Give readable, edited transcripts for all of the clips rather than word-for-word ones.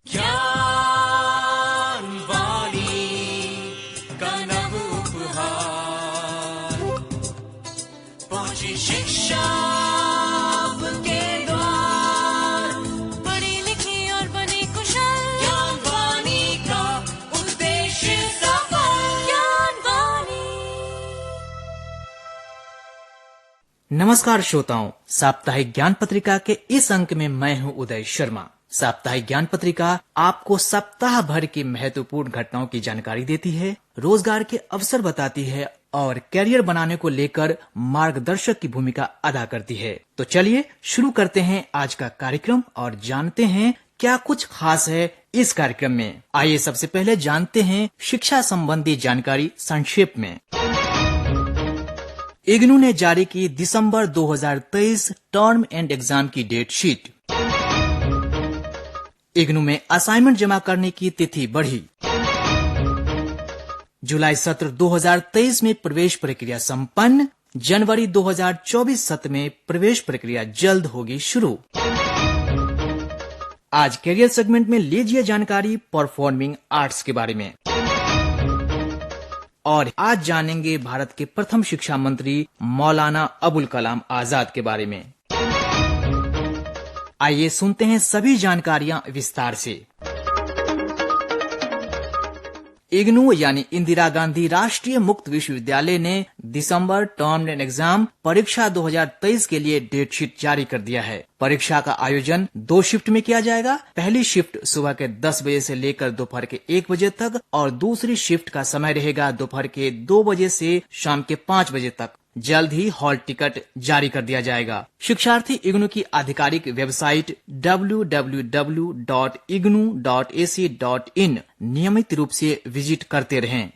ज्ञानवाणी का नव उपहार, पहुंची शिक्षा के द्वार, पढ़ी लिखी और बनी कुशल, ज्ञानवाणी का उद्देश्य सफल। ज्ञानवाणी। नमस्कार श्रोताओं, साप्ताहिक ज्ञान पत्रिका के इस अंक में मैं हूं उदय शर्मा। साप्ताहिक ज्ञान पत्रिका आपको सप्ताह भर की महत्वपूर्ण घटनाओं की जानकारी देती है, रोजगार के अवसर बताती है और कैरियर बनाने को लेकर मार्गदर्शक की भूमिका अदा करती है। तो चलिए शुरू करते हैं आज का कार्यक्रम और जानते हैं क्या कुछ खास है इस कार्यक्रम में। आइए सबसे पहले जानते हैं शिक्षा संबंधी जानकारी संक्षेप में। इग्नू ने जारी की दिसंबर 2023 टर्म एंड एग्जाम की डेट शीट। इग्नू में असाइनमेंट जमा करने की तिथि बढ़ी। जुलाई सत्र 2023 में प्रवेश प्रक्रिया संपन्न। जनवरी 2024 सत्र में प्रवेश प्रक्रिया जल्द होगी शुरू। आज कैरियर सेगमेंट में लीजिए जानकारी परफॉर्मिंग आर्ट्स के बारे में। और आज जानेंगे भारत के प्रथम शिक्षा मंत्री मौलाना अबुल कलाम आजाद के बारे में। आइए सुनते हैं सभी जानकारियां विस्तार से। इग्नू यानी इंदिरा गांधी राष्ट्रीय मुक्त विश्वविद्यालय ने दिसंबर टर्म एंड एग्जाम परीक्षा 2023 के लिए डेट शीट जारी कर दिया है। परीक्षा का आयोजन 2 शिफ्ट में किया जाएगा। पहली शिफ्ट सुबह के 10 बजे से लेकर दोपहर के 1 बजे तक और दूसरी शिफ्ट का समय रहेगा दोपहर के 2 बजे से शाम के 5 बजे तक। जल्द ही हॉल टिकट जारी कर दिया जाएगा। शिक्षार्थी इग्नू की आधिकारिक वेबसाइट www.ignu.ac.in नियमित रूप से विजिट करते रहें।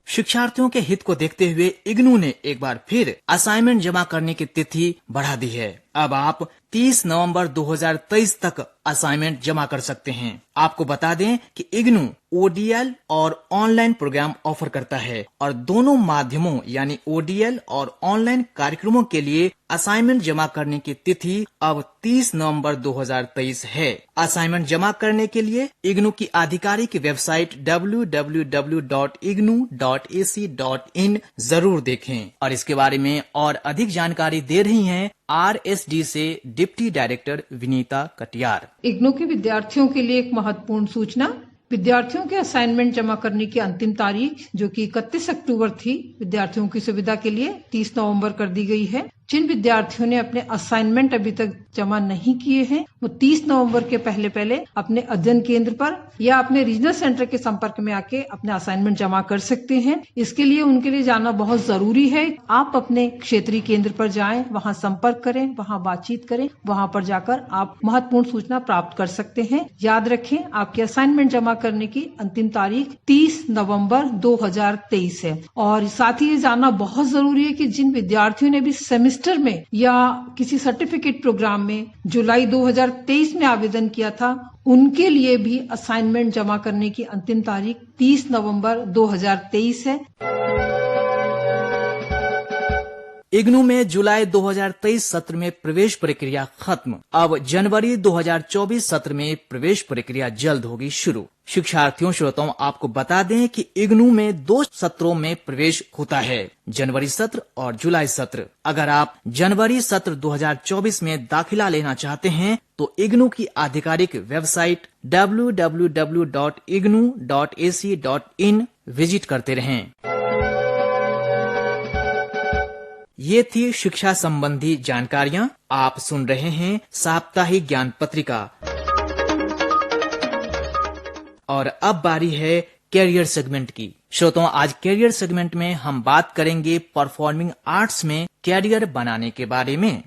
शिक्षार्थियों के हित को देखते हुए इग्नू ने एक बार फिर असाइनमेंट जमा करने की तिथि बढ़ा दी है। अब आप 30 नवंबर 2023 तक असाइनमेंट जमा कर सकते हैं। आपको बता दें कि इग्नू ओडीएल और ऑनलाइन प्रोग्राम ऑफर करता है और दोनों माध्यमों यानी ओडीएल और ऑनलाइन कार्यक्रमों के लिए असाइनमेंट जमा करने की तिथि अब 30 नवंबर 2023 है। असाइनमेंट जमा करने के लिए इग्नू की आधिकारिक वेबसाइट www.ignu.ac.in जरूर देखें। और इसके बारे में और अधिक जानकारी दे रही हैं आरएसडी से डिप्टी डायरेक्टर विनीता कटियार। इग्नू के विद्यार्थियों के लिए एक महत्वपूर्ण सूचना। विद्यार्थियों के असाइनमेंट जमा करने की अंतिम तारीख जो कि 31 अक्टूबर थी, विद्यार्थियों की सुविधा के लिए 30 नवंबर कर दी गई है। जिन विद्यार्थियों ने अपने असाइनमेंट अभी तक जमा नहीं किए हैं वो 30 नवंबर के पहले अपने अध्ययन केंद्र पर या अपने रीजनल सेंटर के संपर्क में आके अपने असाइनमेंट जमा कर सकते हैं। इसके लिए उनके लिए जाना बहुत जरूरी है। आप अपने क्षेत्रीय केंद्र पर जाएं, वहां संपर्क करें, वहां बातचीत करें, वहां पर जाकर आप महत्वपूर्ण सूचना प्राप्त कर सकते हैं। याद रखें, आपके असाइनमेंट जमा करने की अंतिम तारीख 30 नवंबर 2023 है। और साथ ही ये जानना बहुत जरूरी है कि जिन विद्यार्थियों ने भी सेमेस्टर में या किसी सर्टिफिकेट प्रोग्राम में जुलाई 2023 में आवेदन किया था, उनके लिए भी असाइनमेंट जमा करने की अंतिम तारीख 30 नवंबर 2023 है। इग्नू में जुलाई 2023 सत्र में प्रवेश प्रक्रिया खत्म। अब जनवरी 2024 सत्र में प्रवेश प्रक्रिया जल्द होगी शुरू। शिक्षार्थियों श्रोताओं आपको बता दें कि इग्नू में 2 सत्रों में प्रवेश होता है, जनवरी सत्र और जुलाई सत्र। अगर आप जनवरी सत्र 2024 में दाखिला लेना चाहते हैं तो इग्नू की आधिकारिक वेबसाइट www.ignu.ac.in विजिट करते रहें। ये थी शिक्षा संबंधी जानकारियां। आप सुन रहे हैं साप्ताहिक ज्ञान पत्रिका। और अब बारी है कैरियर सेगमेंट की। श्रोताओं, आज कैरियर सेगमेंट में हम बात करेंगे परफॉर्मिंग आर्ट्स में कैरियर बनाने के बारे में।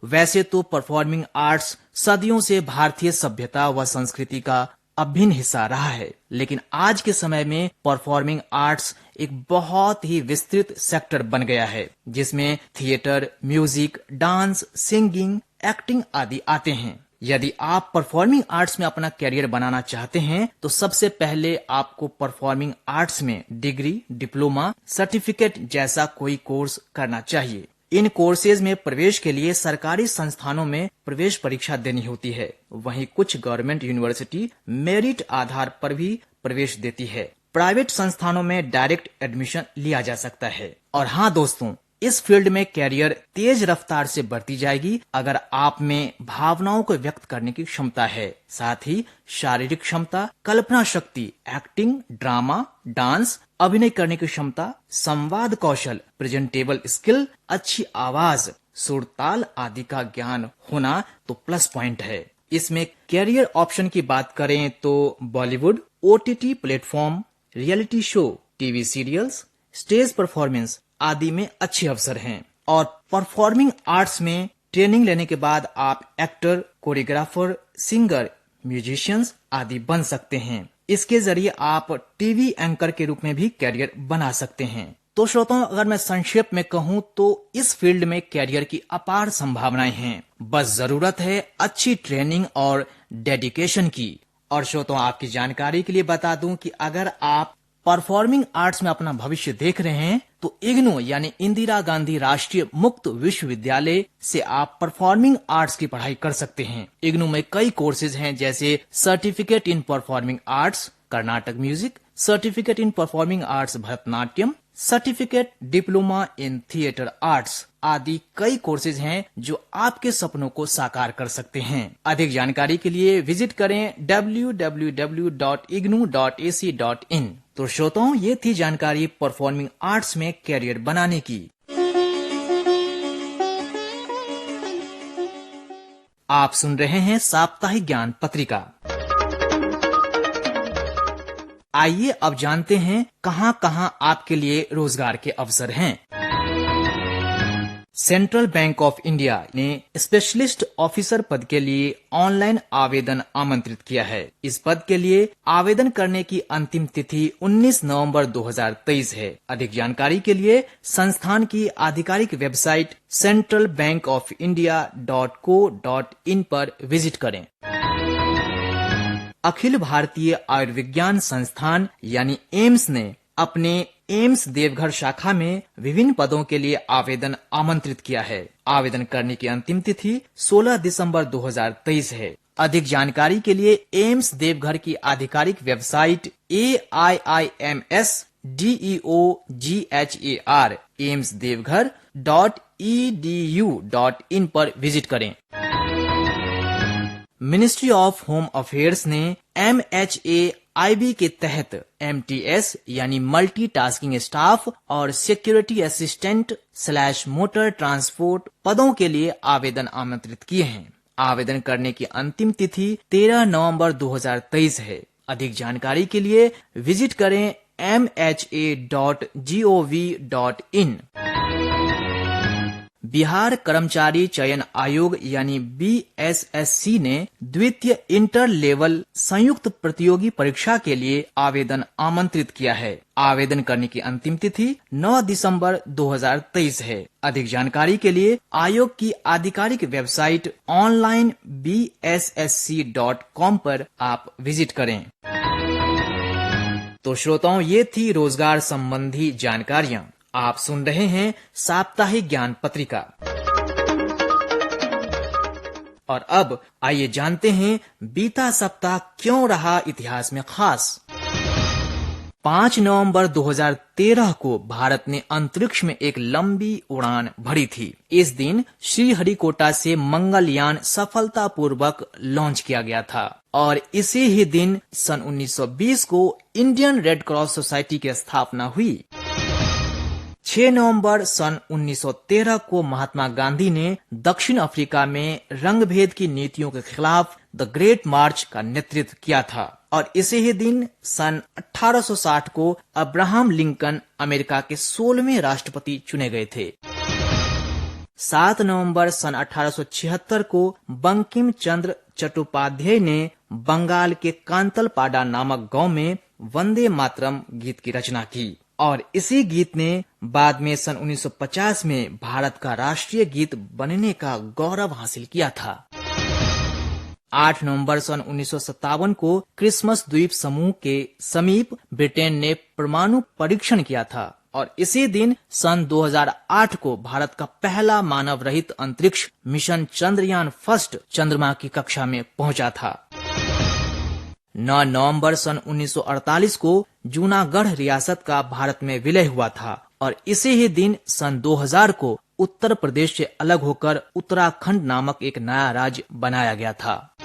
वैसे तो परफॉर्मिंग आर्ट्स सदियों से भारतीय सभ्यता व संस्कृति का अभिन्न हिस्सा रहा है, लेकिन आज के समय में परफॉर्मिंग आर्ट्स एक बहुत ही विस्तृत सेक्टर बन गया है, जिसमें theatre, music, dance, singing, acting आदि आते हैं। यदि आप परफॉर्मिंग आर्ट्स में अपना कैरियर बनाना चाहते हैं तो सबसे पहले आपको परफॉर्मिंग आर्ट्स में डिग्री, डिप्लोमा, सर्टिफिकेट जैसा कोई कोर्स करना चाहिए। इन कोर्सेज में प्रवेश के लिए सरकारी संस्थानों में प्रवेश परीक्षा देनी होती है। वहीं कुछ गवर्नमेंट यूनिवर्सिटी मेरिट आधार पर भी प्रवेश देती है। प्राइवेट संस्थानों में डायरेक्ट एडमिशन लिया जा सकता है। और हाँ दोस्तों, इस फील्ड में कैरियर तेज रफ्तार से बढ़ती जाएगी अगर आप में भावनाओं को व्यक्त करने की क्षमता है, साथ ही शारीरिक क्षमता, कल्पना शक्ति, एक्टिंग, ड्रामा, डांस, अभिनय करने की क्षमता, संवाद कौशल, प्रेजेंटेबल स्किल, अच्छी आवाज, सुर ताल आदि का ज्ञान होना तो प्लस पॉइंट है। इसमें कैरियर ऑप्शन की बात करें तो Bollywood, OTT platform, reality show, TV serials, stage performance आदि में अच्छे अवसर हैं। और परफॉर्मिंग आर्ट्स में ट्रेनिंग लेने के बाद आप एक्टर, कोरियोग्राफर, सिंगर, म्यूजिशियंस आदि बन सकते हैं। इसके जरिए आप टीवी एंकर के रूप में भी कैरियर बना सकते हैं। तो श्रोताओं, अगर मैं संक्षेप में कहूँ तो इस फील्ड में कैरियर की अपार संभावनाएं हैं। बस जरूरत है अच्छी ट्रेनिंग और डेडिकेशन की। और श्रोताओं, आपकी जानकारी के लिए बता दूं कि अगर आप परफॉर्मिंग आर्ट्स में अपना भविष्य देख रहे हैं तो इग्नू यानी इंदिरा गांधी राष्ट्रीय मुक्त विश्वविद्यालय से आप परफॉर्मिंग आर्ट्स की पढ़ाई कर सकते हैं। इग्नू में कई कोर्सेज हैं, जैसे certificate in performing arts Karnataka music, certificate in performing arts Bharatanatyam, certificate diploma in theatre arts आदि कई कोर्सेज हैं जो आपके सपनों को साकार कर सकते हैं। अधिक जानकारी के लिए विजिट करें www.ignu.ac.in। तो श्रोताओं, ये थी जानकारी परफॉर्मिंग आर्ट्स में कैरियर बनाने की। आप सुन रहे हैं साप्ताहिक ज्ञान पत्रिका। आइए अब जानते हैं कहां कहां आपके लिए रोजगार के अवसर हैं। सेंट्रल बैंक ऑफ इंडिया ने स्पेशलिस्ट ऑफिसर पद के लिए ऑनलाइन आवेदन आमंत्रित किया है। इस पद के लिए आवेदन करने की अंतिम तिथि 19 नवंबर 2023 है। अधिक जानकारी के लिए संस्थान की आधिकारिक वेबसाइट centralbankofIndia.co.in पर विजिट करें। अखिल भारतीय आयुर्विज्ञान संस्थान यानी एम्स ने अपने एम्स देवघर शाखा में विभिन्न पदों के लिए आवेदन आमंत्रित किया है। आवेदन करने की अंतिम तिथि 16 दिसंबर 2023 है। अधिक जानकारी के लिए एम्स देवघर की आधिकारिक वेबसाइट AIIMSDEOGHAR amsdevghar.edu.in पर विजिट करें। मिनिस्ट्री ऑफ होम अफेयर्स ने MHAIB के तहत MTS यानी मल्टीटास्किंग स्टाफ और सिक्योरिटी असिस्टेंट / मोटर ट्रांसपोर्ट पदों के लिए आवेदन आमंत्रित किए हैं। आवेदन करने की अंतिम तिथि 13 नवंबर 2023 है। अधिक जानकारी के लिए विजिट करें mha.gov.in। बिहार कर्मचारी चयन आयोग यानी BSSC ने द्वितीय इंटर लेवल संयुक्त प्रतियोगी परीक्षा के लिए आवेदन आमंत्रित किया है। आवेदन करने की अंतिम तिथि 9 दिसंबर 2023 है। अधिक जानकारी के लिए आयोग की आधिकारिक वेबसाइट onlinebssc.com पर आप विजिट करें। तो श्रोताओं, ये थी रोजगार संबंधी जानकारियां। आप सुन रहे हैं साप्ताहिक ज्ञान पत्रिका। और अब आइए जानते हैं बीता सप्ताह क्यों रहा इतिहास में खास। 5 नवंबर 2013 को भारत ने अंतरिक्ष में एक लंबी उड़ान भरी थी। इस दिन श्रीहरिकोटा से मंगलयान सफलतापूर्वक लॉन्च किया गया था और इसी ही दिन सन 1920 को इंडियन रेड क्रॉस सोसाइटी की स्थापना हुई। 6 नवंबर सन 1913 को महात्मा गांधी ने दक्षिण अफ्रीका में रंगभेद की नीतियों के खिलाफ द ग्रेट मार्च का नेतृत्व किया था और इसी ही दिन सन 1860 को अब्राहम लिंकन अमेरिका के 16वें राष्ट्रपति चुने गए थे। 7 नवंबर सन 1876 को बंकिम चंद्र चट्टोपाध्याय ने बंगाल के कांतलपाड़ा नामक गांव में वंदे मातरम गीत की रचना की और इसी गीत ने बाद में सन 1950 में भारत का राष्ट्रीय गीत बनने का गौरव हासिल किया था। 8 नवंबर सन 1957 को क्रिसमस द्वीप समूह के समीप ब्रिटेन ने परमाणु परीक्षण किया था और इसी दिन सन 2008 को भारत का पहला मानव रहित अंतरिक्ष मिशन चंद्रयान फर्स्ट चंद्रमा की कक्षा में पहुंचा था। 9 नवंबर सन 1948 को जूनागढ़ रियासत का भारत में विलय हुआ था और इसी ही दिन सन 2000 को उत्तर प्रदेश से अलग होकर उत्तराखंड नामक एक नया राज्य बनाया गया था।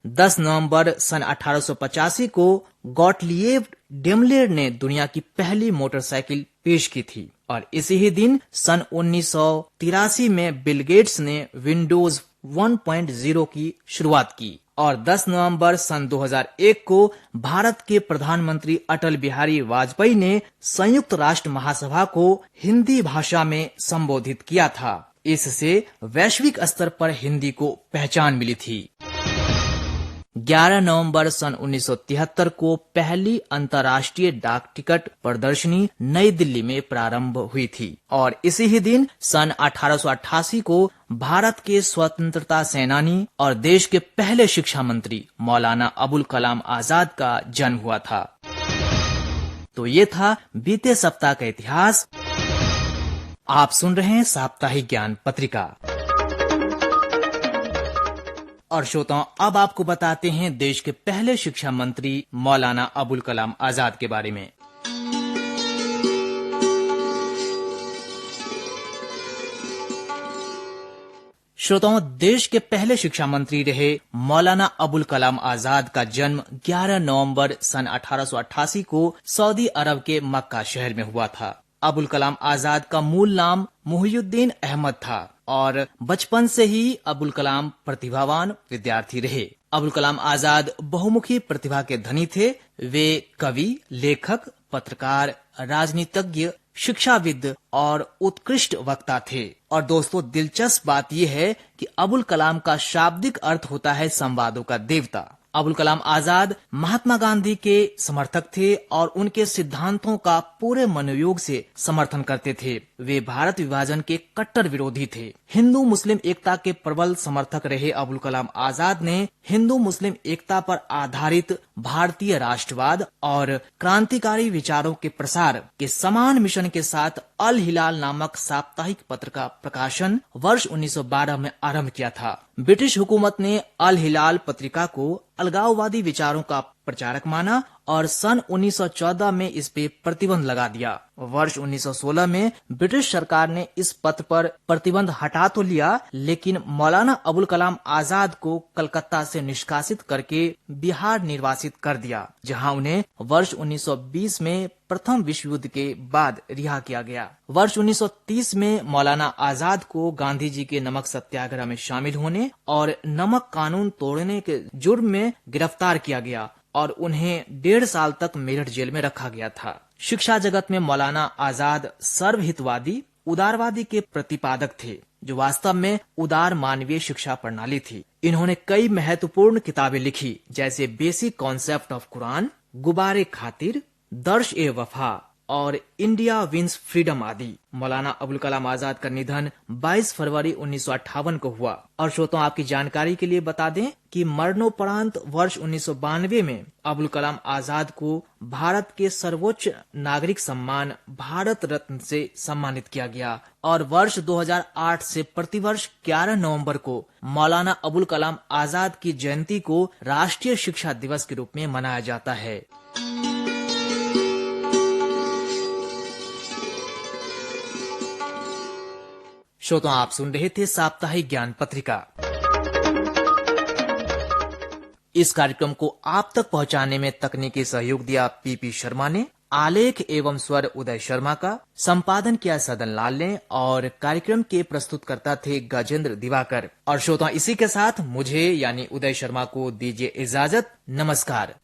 10 नवंबर सन 1885 को गॉटलिएब डेमलेर ने दुनिया की पहली मोटरसाइकिल पेश की थी और इसी ही दिन सन 1983 में बिल गेट्स ने विंडोज 1.0 की शुरुआत की और 10 नवंबर सन 2001 को भारत के प्रधानमंत्री अटल बिहारी वाजपेयी ने संयुक्त राष्ट्र महासभा को हिंदी भाषा में संबोधित किया था। इससे वैश्विक स्तर पर हिंदी को पहचान मिली थी। 11 नवंबर सन 1973 को पहली अंतर्राष्ट्रीय डाक टिकट प्रदर्शनी नई दिल्ली में प्रारंभ हुई थी और इसी ही दिन सन 1888 को भारत के स्वतंत्रता सेनानी और देश के पहले शिक्षा मंत्री मौलाना अबुल कलाम आजाद का जन्म हुआ था। तो ये था बीते सप्ताह का इतिहास। आप सुन रहे हैं साप्ताहिक ज्ञान पत्रिका और श्रोताओं, अब आपको बताते हैं देश के पहले शिक्षा मंत्री मौलाना अबुल कलाम आजाद के बारे में। श्रोताओं, देश के पहले शिक्षा मंत्री रहे मौलाना अबुल कलाम आजाद का जन्म 11 नवंबर सन 1888 को सऊदी अरब के मक्का शहर में हुआ था। अबुल कलाम आजाद का मूल नाम मुहियुद्दीन अहमद था और बचपन से ही अबुल कलाम प्रतिभावान विद्यार्थी रहे। अबुल कलाम आजाद बहुमुखी प्रतिभा के धनी थे। वे कवि, लेखक, पत्रकार, राजनीतिज्ञ, शिक्षाविद और उत्कृष्ट वक्ता थे। और दोस्तों, दिलचस्प बात यह है कि अबुल कलाम का शाब्दिक अर्थ होता है संवादों का देवता। अबुल कलाम आजाद महात्मा गांधी के समर्थक थे और उनके सिद्धांतों का पूरे मनोयोग से समर्थन करते थे। वे भारत विभाजन के कट्टर विरोधी थे। हिंदू मुस्लिम एकता के प्रबल समर्थक रहे अबुल कलाम आजाद ने हिंदू मुस्लिम एकता पर आधारित भारतीय राष्ट्रवाद और क्रांतिकारी विचारों के प्रसार के समान मिशन के साथ अल हिलाल नामक साप्ताहिक पत्र का प्रकाशन वर्ष 1912 में आरंभ किया था। ब्रिटिश हुकूमत ने अल हिलाल पत्रिका को अलगाववादी विचारों का प्रचारक माना और सन 1914 में इस पे प्रतिबंध लगा दिया। वर्ष 1916 में ब्रिटिश सरकार ने इस पत्र पर प्रतिबंध हटा तो लिया, लेकिन मौलाना अबुल कलाम आजाद को कलकत्ता से निष्कासित करके बिहार निर्वासित कर दिया, जहां उन्हें वर्ष 1920 में प्रथम विश्व युद्ध के बाद रिहा किया गया। वर्ष 1930 में मौलाना आजाद को गांधी जी के नमक सत्याग्रह में शामिल होने और नमक कानून तोड़ने के जुर्म में गिरफ्तार किया गया और उन्हें 1.5 साल तक मेरठ जेल में रखा गया था। शिक्षा जगत में मौलाना आजाद सर्वहितवादी, उदारवादी के प्रतिपादक थे, जो वास्तव में उदार मानवीय शिक्षा प्रणाली थी। इन्होंने कई महत्वपूर्ण किताबें लिखी, जैसे बेसिक कॉन्सेप्ट ऑफ कुरान, गुबारे खातिर, दर्श ए वफा और इंडिया विंस फ्रीडम आदि। मौलाना अबुल कलाम आजाद का निधन 22 फरवरी 1958 को हुआ। और श्रोताओं, आपकी जानकारी के लिए बता दें कि मरणोपरांत वर्ष 1992 में अबुल कलाम आजाद को भारत के सर्वोच्च नागरिक सम्मान भारत रत्न से सम्मानित किया गया और वर्ष 2008 से प्रतिवर्ष 11 नवंबर को मौलाना अबुल कलाम आजाद की जयंती को राष्ट्रीय शिक्षा दिवस के रूप में मनाया जाता है। श्रोताओं, आप सुन रहे थे साप्ताहिक ज्ञान पत्रिका। इस कार्यक्रम को आप तक पहुंचाने में तकनीकी सहयोग दिया पीपी शर्मा ने, आलेख एवं स्वर उदय शर्मा का, संपादन किया सदन लाल ने और कार्यक्रम के प्रस्तुतकर्ता थे गजेंद्र दिवाकर। और श्रोताओं, इसी के साथ मुझे यानी उदय शर्मा को दीजिए इजाजत। नमस्कार।